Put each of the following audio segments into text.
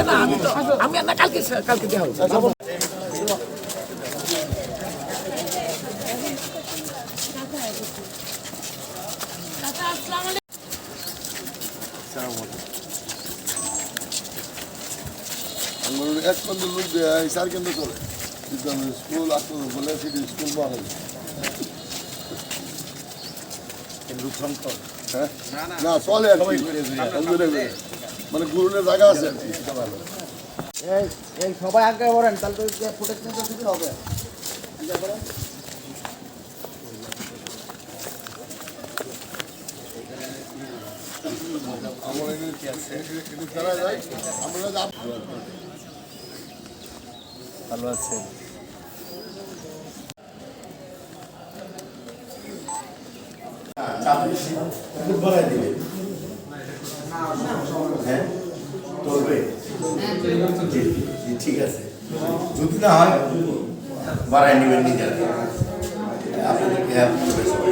না আমি না কালকে কালকে দেওয়া হবে। এক পর্যন্ত লোক দেয় স্যার কেন্দ্র চলে স্কুল আসতে বলে স্কুল বলে না চলে আর মানে গুরুনের জায়গা আছে আর কি সেটা ভালো। এই সবাই আগে করেন তাহলে তো ফুটেজ নিতে সুবিধা হবে। ভালো আছে বাড়াই দিবে হ্যাঁ চলবে ঠিক আছে যদি না হয় বাড়াই নেবেন নিজের আপনাদেরকে হেল্প করবে সবাই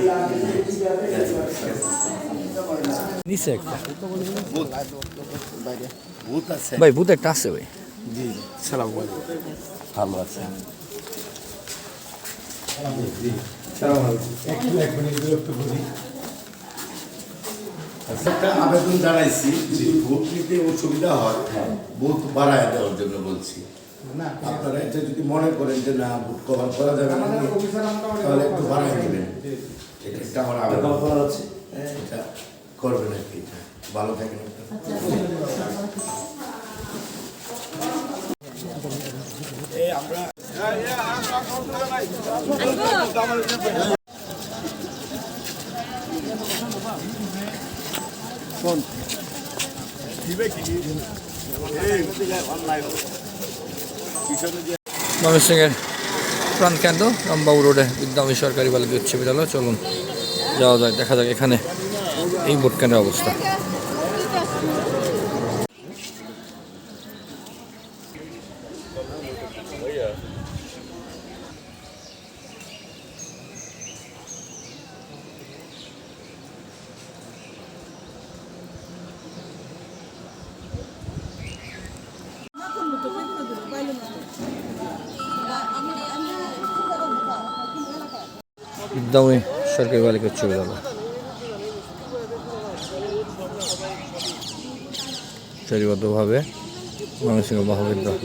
নিচে একটা ভূত আছে ভাই ভূত একটা আছে ভাই। জি সালাম ভালো আছে একটা আবেদন জানাইছি যে ভোট নিতে অসুবিধা হয় ভোট বাড়ায় দেওয়ার জন্য বলছি। আপনারা এটা যদি মনে করেন যে না ভোট কভার করা যাবে না তাহলে একটু বাড়ায় দেবেন। এটা আমার আবেদন এটা করবেন আর কি। এটা ভালো থাকেন। আমরা ময়মনসিংহের প্রাণকেন্দ্র রামবাবু রোডে বিদ্যামী সরকারি বালিকা উচ্চ বিদ্যালয়। চলুন যাওয়া যায়, দেখা যাক এখানে এই ভোট কেন্দ্রের অবস্থা। বিদ্যামী সরকারি বালিকা উচ্চ বিদ্যালয় সারিবদ্ধভাবে ময়মনসিংহ মহাবিদ্যালয়